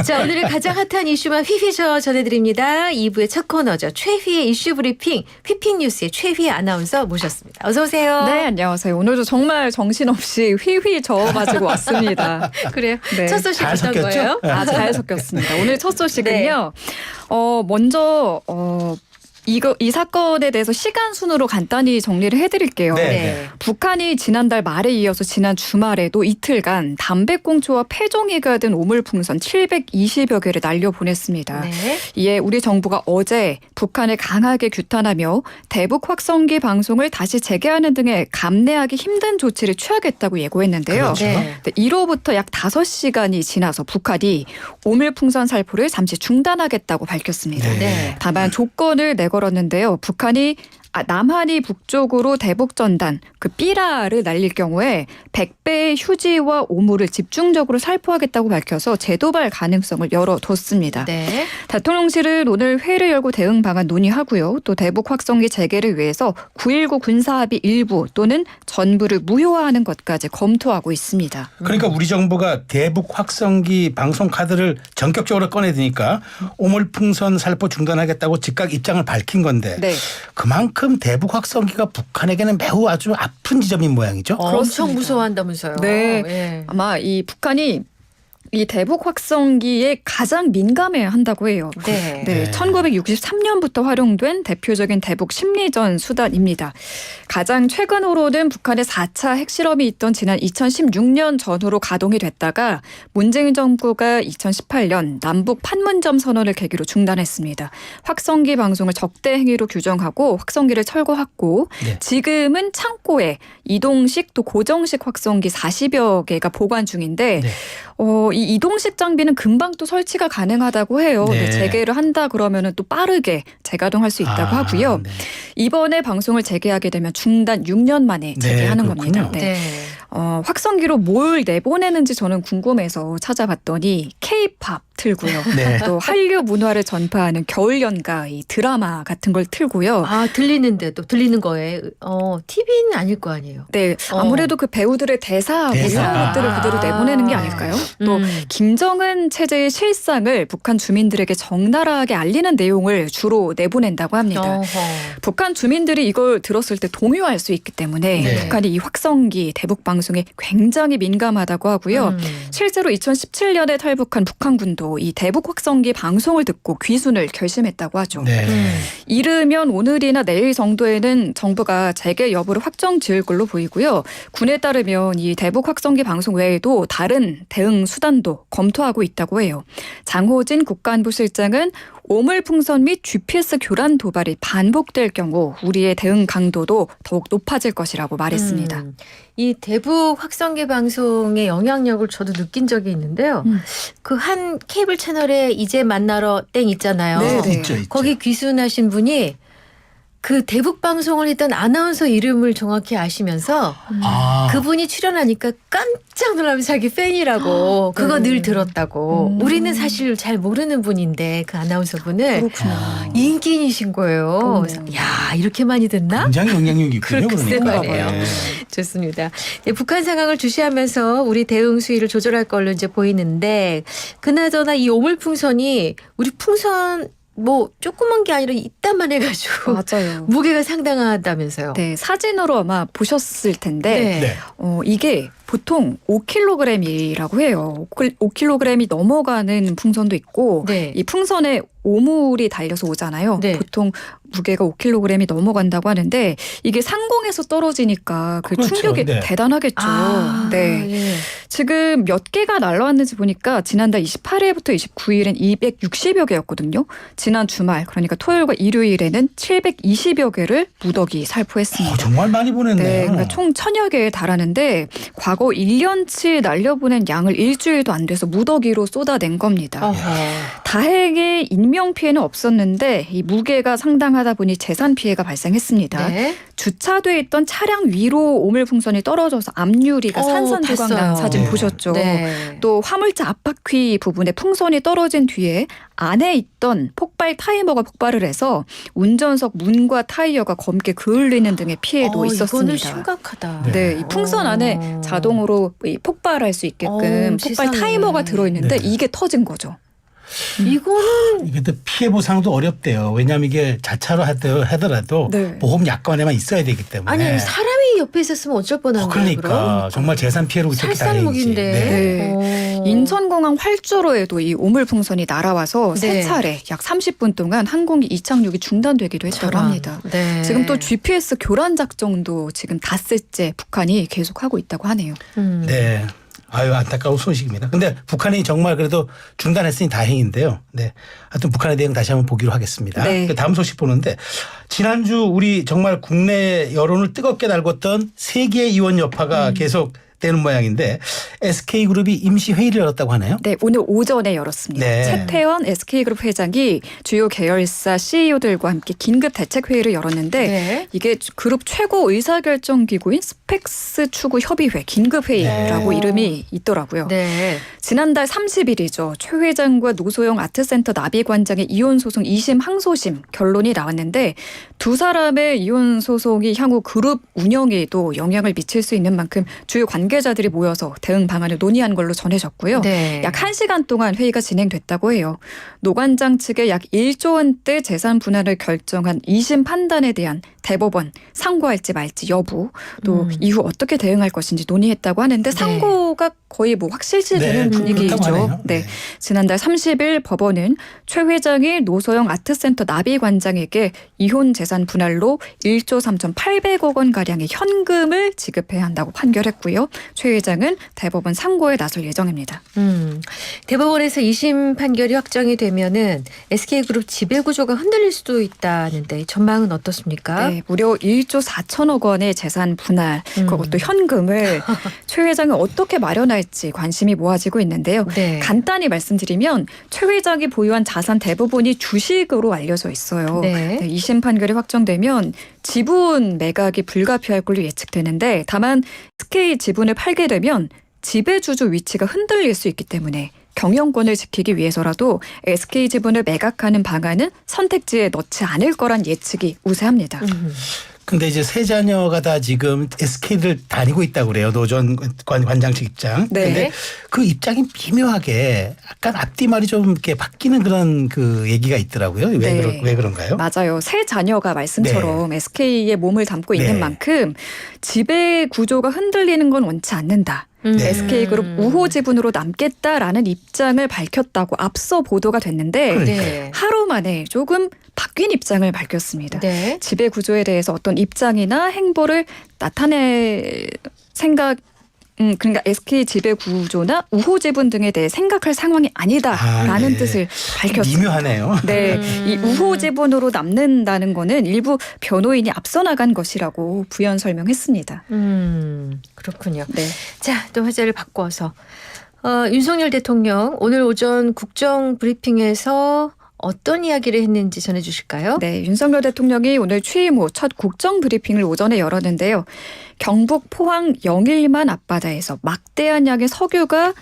자, 오늘은 가장 핫한 이슈만 휘휘저 전해드립니다. 2부의 첫 코너죠. 최휘의 이슈 브리핑, 휘핑뉴스의 최휘 아나운서 모셨습니다. 어서 오세요. 네, 안녕하세요. 오늘도 정말 정신없이 휘휘 저어가지고 왔습니다. 그래요? 네. 첫 소식 잘 어떤 섞였죠? 거예요? 잘 섞였습니다. 오늘 첫 소식은요. 먼저 이 사건에 대해서 시간 순으로 간단히 정리를 해드릴게요. 네. 북한이 지난달 말에 이어서 지난 주말에도 이틀간 담배꽁초와 폐종이가 든 오물풍선 720여 개를 날려보냈습니다. 네. 이에 우리 정부가 어제 북한을 강하게 규탄하며 대북 확성기 방송을 다시 재개하는 등의 감내하기 힘든 조치를 취하겠다고 예고했는데요. 그렇죠. 네. 이로부터 약 5시간이 지나서 북한이 오물풍선 살포를 잠시 중단하겠다고 밝혔습니다. 네. 네. 다만 조건을 내걸었는데요. 북한이 남한이 북쪽으로 대북전단 그 삐라를 날릴 경우에 100배의 휴지와 오물을 집중적으로 살포하겠다고 밝혀서 재도발 가능성을 열어뒀습니다. 네. 대통령실은 오늘 회의를 열고 대응 방안 논의하고요. 또 대북 확성기 재개를 위해서 9.19 군사합의 일부 또는 전부를 무효화하는 것까지 검토하고 있습니다. 그러니까 우리 정부가 대북 확성기 방송 카드를 전격적으로 꺼내드니까 오물풍선 살포 중단하겠다고 즉각 입장을 밝힌 건데 네. 그만큼 대북 확성기가 북한에게는 매우 아주 아픈 지점인 모양이죠. 엄청 무서워한다면서요. 네. 예. 아마 이 북한이 이 대북 확성기에 가장 민감해 한다고 해요. 네. 네, 1963년부터 활용된 대표적인 대북 심리전 수단입니다. 가장 최근으로는 북한의 4차 핵실험이 있던 지난 2016년 전후로 가동이 됐다가 문재인 정부가 2018년 남북 판문점 선언을 계기로 중단했습니다. 확성기 방송을 적대 행위로 규정하고 확성기를 철거했고 네. 지금은 창고에 이동식 또 고정식 확성기 40여 개가 보관 중인데 네. 이 이동식 장비는 금방 또 설치가 가능하다고 해요. 네. 근데 재개를 한다 그러면은 또 빠르게 재가동할 수 있다고 하고요. 네. 이번에 방송을 재개하게 되면 중단 6년 만에 재개하는 겁니다. 그렇군요. 네. 확성기로 뭘 내보내는지 저는 궁금해서 찾아봤더니 K-팝 틀고요. 네. 또 한류 문화를 전파하는 겨울연가 이 드라마 같은 걸 틀고요. 아, 들리는데도 들리는 거에 TV는 아닐 거 아니에요. 네, 아무래도 그 배우들의 대사 뭐 대사. 이런 것들을 그대로 내보내는 게 아닐까요? 또 김정은 체제의 실상을 북한 주민들에게 적나라하게 알리는 내용을 주로 내보낸다고 합니다. 어허. 북한 주민들이 이걸 들었을 때 동요할 수 있기 때문에 네. 북한이 이 확성기 대북 방송에 굉장히 민감하다고 하고요. 실제로 2017년에 탈북한 북한군도 이 대북 확성기 방송을 듣고 귀순을 결심했다고 하죠. 네. 이르면 오늘이나 내일 정도에는 정부가 재개 여부를 확정 지을 걸로 보이고요. 군에 따르면 이 대북 확성기 방송 외에도 다른 대응 수단도 검토하고 있다고 해요. 장호진 국가안보실장은 오물풍선 및 GPS 교란 도발이 반복될 경우 우리의 대응 강도도 더욱 높아질 것이라고 말했습니다. 이 대북 확성기 방송의 영향력을 저도 느낀 적이 있는데요. 그 한 케이블 채널에 이제 만나러 땡 있잖아요. 네. 있죠. 거기 귀순하신 분이 그 대북 방송을 했던 아나운서 이름을 정확히 아시면서 아. 그분이 출연하니까 깜짝 놀라면서 자기 팬이라고 그거 늘 들었다고. 우리는 사실 잘 모르는 분인데 그 아나운서 분을 그렇구나. 인기인이신 거예요. 그래서 야, 이렇게 많이 듣나? 굉장히 영향력이 있군요. 그렇게 그러니까. 말이에요. 네. 좋습니다. 네, 북한 상황을 주시하면서 우리 대응 수위를 조절할 걸로 이제 보이는데 그나저나 이 오물풍선이 우리 풍선 뭐 조그만 게 아니라 이따만 해가지고 맞아요. 무게가 상당하다면서요. 네, 사진으로 아마 보셨을 텐데 네. 이게 보통 5kg이라고 해요. 5kg이 넘어가는 풍선도 있고 네. 이 풍선에 오물이 달려서 오잖아요. 네. 보통 무게가 5kg이 넘어간다고 하는데 이게 상공에서 떨어지니까 그 그렇죠. 충격이 네. 대단하겠죠. 아, 네. 예. 지금 몇 개가 날라왔는지 보니까 지난달 28일부터 29일엔 260여 개였거든요. 지난 주말 그러니까 토요일과 일요일에는 720여 개를 무더기 살포했습니다. 정말 많이 보냈네요. 네, 그러니까 총 1000여 개에 달하는데 과거 1년치 날려보낸 양을 일주일도 안 돼서 무더기로 쏟아낸 겁니다. 어허. 다행히 인명 피해는 없었는데 이 무게가 상당하다 보니 재산 피해가 발생했습니다. 네. 주차돼 있던 차량 위로 오물풍선이 떨어져서 앞유리가 산산조각 난 봤어요. 사진 네. 보셨죠. 네. 또 화물차 앞바퀴 부분에 풍선이 떨어진 뒤에 안에 있던 폭발 타이머가 폭발을 해서 운전석 문과 타이어가 검게 그을리는 등의 피해도 이거는 있었습니다. 심각하다. 네, 이 풍선 안에 자동으로 이 폭발할 수 있게끔 폭발 세상에. 타이머가 들어있는데 네. 이게 터진 거죠. 이거는 이게 또 피해 보상도 어렵대요. 왜냐하면 이게 자차로 하더라도 네. 보험 약관에만 있어야 되기 때문에. 아니 사람이 옆에 있었으면 어쩔 뻔한 거예요. 그러니까 그럼? 정말 재산 피해로 그쳤기 다행이지. 살상무기인데. 네. 인천공항 활주로에도 이 오물풍선이 날아와서 세 네. 차례 약 30분 동안 항공기 이착륙이 중단되기도 했다고 저런. 합니다. 네. 지금 또 GPS 교란 작전도 지금 닷새째 북한이 계속하고 있다고 하네요. 네. 아유 안타까운 소식입니다. 근데 북한이 정말 그래도 중단했으니 다행인데요. 네. 하여튼 북한의 대응 다시 한번 보기로 하겠습니다. 네. 다음 소식 보는데 지난주 우리 정말 국내 여론을 뜨겁게 달궜던 세계 이원 여파가 계속 되는 모양인데 SK그룹이 임시 회의를 열었다고 하네요. 네, 오늘 오전에 열었습니다. 네. 최태원 SK그룹 회장이 주요 계열사 CEO들과 함께 긴급 대책 회의를 열었는데 네. 이게 그룹 최고 의사결정 기구인 스펙스 추구 협의회 긴급 회의라고 네. 이름이 있더라고요. 네. 지난달 30일이죠. 최 회장과 노소영 아트센터 나비관장의 이혼 소송 2심 항소심 결론이 나왔는데 두 사람의 이혼 소송이 향후 그룹 운영에도 영향을 미칠 수 있는 만큼 주요 관계자들이 모여서 대응 방안을 논의한 걸로 전해졌고요. 네. 약 1시간 동안 회의가 진행됐다고 해요. 노 관장 측의 약 1조 원대 재산 분할을 결정한 2심 판단에 대한 대법원 상고할지 말지 여부 또 이후 어떻게 대응할 것인지 논의했다고 하는데 상고가 거의 뭐 확실시되는 네, 분위기이죠. 그렇다고 하네요. 네. 네. 지난달 30일 법원은 최 회장이 노소영 아트센터 나비관장에게 이혼 재산 분할로 1조 3,800억 원 가량의 현금을 지급해야 한다고 판결했고요. 최 회장은 대법원 상고에 나설 예정입니다. 대법원에서 2심 판결이 확정이 되면은 SK그룹 지배구조가 흔들릴 수도 있다는데 전망은 어떻습니까? 네, 무려 1조 4천억 원의 재산 분할, 그것도 현금을 최 회장이 어떻게 마련할지 관심이 모아지고 있는데요. 네. 간단히 말씀드리면 최 회장이 보유한 자산 대부분이 주식으로 알려져 있어요. 네. 2심 판결이 확정되면 지분 매각이 불가피할 걸로 예측되는데 다만 SK 지분을 팔게 되면 지배주주 위치가 흔들릴 수 있기 때문에 경영권을 지키기 위해서라도 SK 지분을 매각하는 방안은 선택지에 넣지 않을 거란 예측이 우세합니다. 근데 이제 세 자녀가 다 지금 SK를 다니고 있다고 그래요. 노 전 관장 측 입장. 네. 근데 그 입장이 미묘하게 약간 앞뒤말이 좀 이렇게 바뀌는 그런 그 얘기가 있더라고요. 네. 왜 그런가요? 맞아요. 세 자녀가 말씀처럼 SK의 몸을 담고 있는 네. 만큼 지배 구조가 흔들리는 건 원치 않는다. 네. SK그룹 우호 지분으로 남겠다라는 입장을 밝혔다고 앞서 보도가 됐는데 그러니까요. 네. 하루 만에 조금 바뀐 입장을 밝혔습니다. 네. 지배 구조에 대해서 어떤 입장이나 행보를 나타낼 생각 그러니까 SK 지배 구조나 우호 지분 등에 대해 생각할 상황이 아니다라는 네. 뜻을 밝혔습니다. 미묘하네요. 네, 이 우호 지분으로 남는다는 거는 일부 변호인이 앞서 나간 것이라고 부연 설명했습니다. 그렇군요. 네. 자, 또 화제를 바꿔서 윤석열 대통령 오늘 오전 국정 브리핑에서 어떤 이야기를 했는지 전해주실까요? 네, 윤석열 대통령이 오늘 취임 후 첫 국정 브리핑을 오전에 열었는데요. 경북 포항 영일만 앞바다에서 막대한 양의 석유가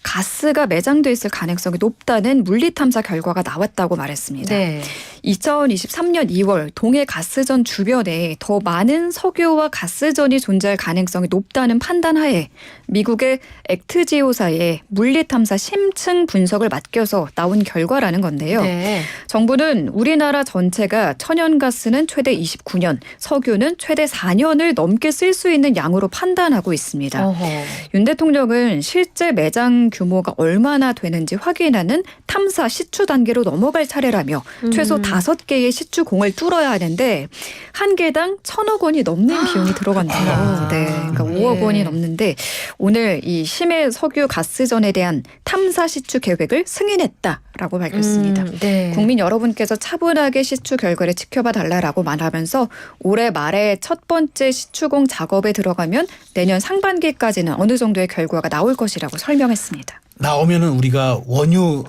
가스가 매장돼 있을 가능성이 높다는 물리탐사 결과가 나왔다고 말했습니다. 네. 2023년 2월 동해 가스전 주변에 더 많은 석유와 가스전이 존재할 가능성이 높다는 판단하에 미국의 액트지오사에 물리탐사 심층 분석을 맡겨서 나온 결과라는 건데요. 네. 정부는 우리나라 전체가 천연가스는 최대 29년, 석유는 최대 4년을 넘게 쓸 수 있는 양으로 판단하고 있습니다. 어허. 윤 대통령은 실제 매장 규모가 얼마나 되는지 확인하는 탐사 시추 단계로 넘어갈 차례라며 최소 5개의 시추공을 뚫어야 하는데 한 개당 1,000억 원이 넘는 비용이 들어간대요. 네, 그러니까 5억 원이 넘는데 오늘 이 심해 석유 가스전에 대한 탐사 시추 계획을 승인했다라고 밝혔습니다. 네. 국민 여러분께서 차분하게 시추 결과를 지켜봐 달라라고 말하면서 올해 말에 첫 번째 시추공 작업에 들어가면 내년 상반기까지는 어느 정도의 결과가 나올 것이라고 설명했습니다. 나오면은 우리가 원유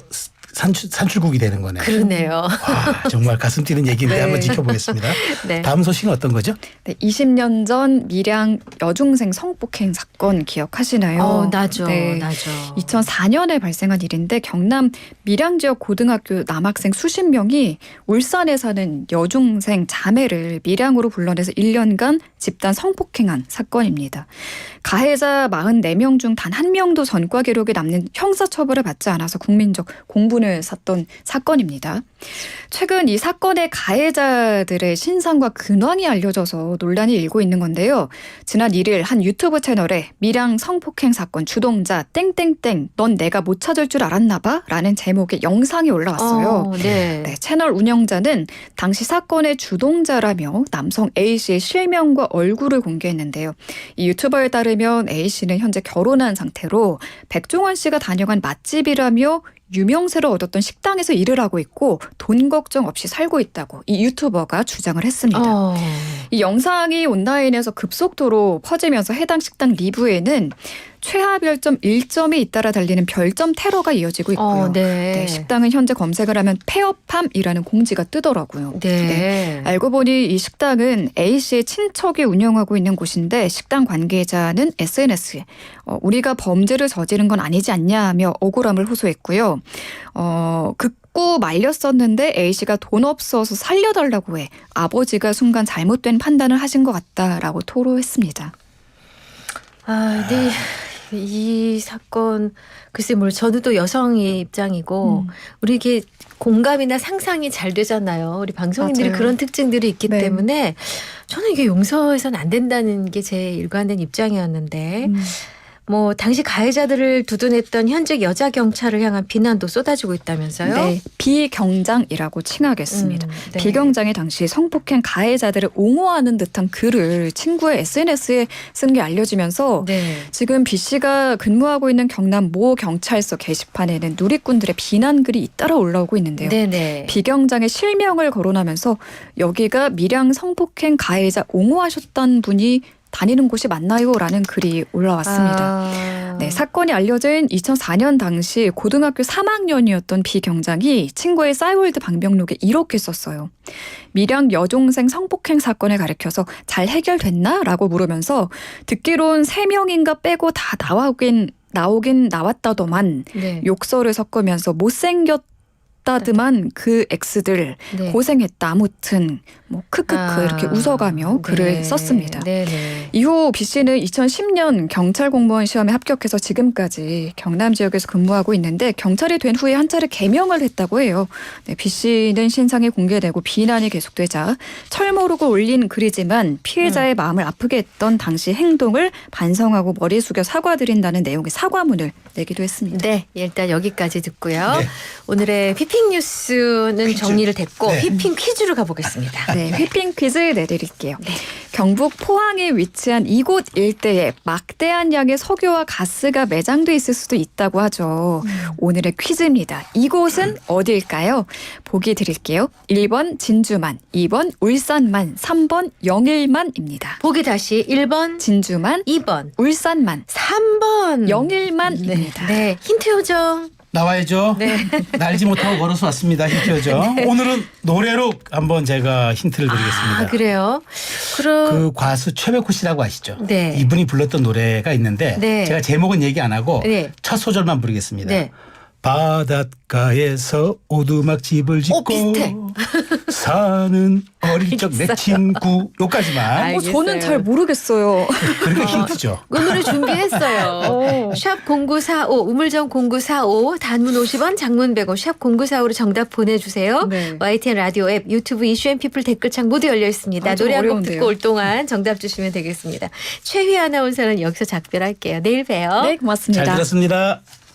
산출국이 되는 거네요. 그러네요. 와, 정말 가슴 뛰는 얘기인데 네. 한번 지켜보겠습니다. 네. 다음 소식은 어떤 거죠? 네, 20년 전 밀양 여중생 성폭행 사건 기억하시나요? 나죠. 네. 나죠. 2004년에 발생한 일인데 경남 밀양 지역 고등학교 남학생 수십 명이 울산에 사는 여중생 자매를 밀양으로 불러내서 1년간 집단 성폭행한 사건입니다. 가해자 44명 중 단 한 명도 전과 기록이 남는 형사처벌을 받지 않아서 국민적 공분을 샀던 사건입니다. 최근 이 사건의 가해자들의 신상과 근황이 알려져서 논란이 일고 있는 건데요. 지난 1일 한 유튜브 채널에 밀양 성폭행 사건 주동자 땡땡땡 넌 내가 못 찾을 줄 알았나 봐? 라는 제목의 영상이 올라왔어요. 네. 네, 채널 운영자는 당시 사건의 주동자라며 남성 A씨의 실명과 얼굴을 공개했는데요. 이 유튜버에 따르면 A씨는 현재 결혼한 상태로 백종원 씨가 다녀간 맛집이라며 유명세를 얻었던 식당에서 일을 하고 있고 돈 걱정 없이 살고 있다고 이 유튜버가 주장을 했습니다. 이 영상이 온라인에서 급속도로 퍼지면서 해당 식당 리뷰에는 최하 별점 1점이 잇따라 달리는 별점 테러가 이어지고 있고요. 네. 네, 식당은 현재 검색을 하면 폐업함이라는 공지가 뜨더라고요. 네. 알고 보니 이 식당은 A씨의 친척이 운영하고 있는 곳인데 식당 관계자는 SNS에 우리가 범죄를 저지른 건 아니지 않냐며 억울함을 호소했고요. 극구 말렸었는데 A씨가 돈 없어서 살려달라고 해 아버지가 순간 잘못된 판단을 하신 것 같다라고 토로했습니다. 네. 이 사건 글쎄 뭘 저도 또 여성의 입장이고 우리 이게 공감이나 상상이 잘 되잖아요. 우리 방송인들이 맞아요. 그런 특징들이 있기 네. 때문에 저는 이게 용서해서는 안 된다는 게 제 일관된 입장이었는데 뭐 당시 가해자들을 두둔했던 현직 여자 경찰을 향한 비난도 쏟아지고 있다면서요? 네, 비경장이라고 칭하겠습니다. 네. 비경장이 당시 성폭행 가해자들을 옹호하는 듯한 글을 친구의 SNS에 쓴 게 알려지면서 네. 지금 B 씨가 근무하고 있는 경남 모 경찰서 게시판에는 누리꾼들의 비난 글이 잇따라 올라오고 있는데요. 네네. 비경장의 실명을 거론하면서 여기가 밀양 성폭행 가해자 옹호하셨던 분이 다니는 곳이 맞나요? 라는 글이 올라왔습니다. 네, 사건이 알려진 2004년 당시 고등학교 3학년이었던 비 경장이 친구의 싸이월드 방명록에 이렇게 썼어요. 밀양 여중생 성폭행 사건을 가리켜서 잘 해결됐나? 라고 물으면서 듣기론 3명인가 빼고 다 나오긴 나왔다더만 네. 욕설을 섞으면서 못생겼다드만 그 X들 네. 고생했다. 아무튼 뭐 크크크 이렇게 웃어가며 글을 네. 썼습니다. 네네. 이후 B 씨는 2010년 경찰 공무원 시험에 합격해서 지금까지 경남 지역에서 근무하고 있는데 경찰이 된 후에 한 차례 개명을 했다고 해요. 네, B 씨는 신상이 공개되고 비난이 계속되자 철모르고 올린 글이지만 피해자의 마음을 아프게 했던 당시 행동을 반성하고 머리 숙여 사과드린다는 내용의 사과문을 내기도 했습니다. 네, 일단 여기까지 듣고요. 네. 오늘의 휘핑 뉴스는 퀴즈. 정리를 됐고 네. 휘핑 퀴즈로 가보겠습니다. 네, 휘핑 퀴즈 내드릴게요. 경북 포항에 위치한 이곳 일대에 막대한 양의 석유와 가스가 매장돼 있을 수도 있다고 하죠. 오늘의 퀴즈입니다. 이곳은 어디일까요? 보기 드릴게요. 1번 진주만, 2번 울산만, 3번 영일만입니다. 보기 다시 1번, 진주만, 2번, 울산만, 3번. 영일만입니다. 네, 힌트 요정. 나와야죠. 네. 날지 못하고 걸어서 왔습니다. 힌트죠. 오늘은 노래로 한번 제가 힌트를 드리겠습니다. 아, 그래요? 그럼 그 가수 최백호 씨라고 아시죠? 네. 이분이 불렀던 노래가 있는데 네. 제가 제목은 얘기 안 하고 네. 첫 소절만 부르겠습니다. 네. 바닷가에서 오두막 집을 짓고 비슷해. 사는 어릴 적 내 친구 요까지만. 알겠어요. 저는 잘 모르겠어요. 그러니까 힌트죠. 오늘을 준비했어요. 샵 0945 우물정 0945 단문 50원 장문 100원 샵 0945로 정답 보내주세요. 네. YTN 라디오 앱 유튜브 이슈앤피플 댓글창 모두 열려 있습니다. 아, 좀 노래 한 곡 어려운데요. 듣고 올 동안 정답 주시면 되겠습니다. 최휘 아나운서는 여기서 작별할게요. 내일 봬요. 네, 고맙습니다. 잘 들었습니다.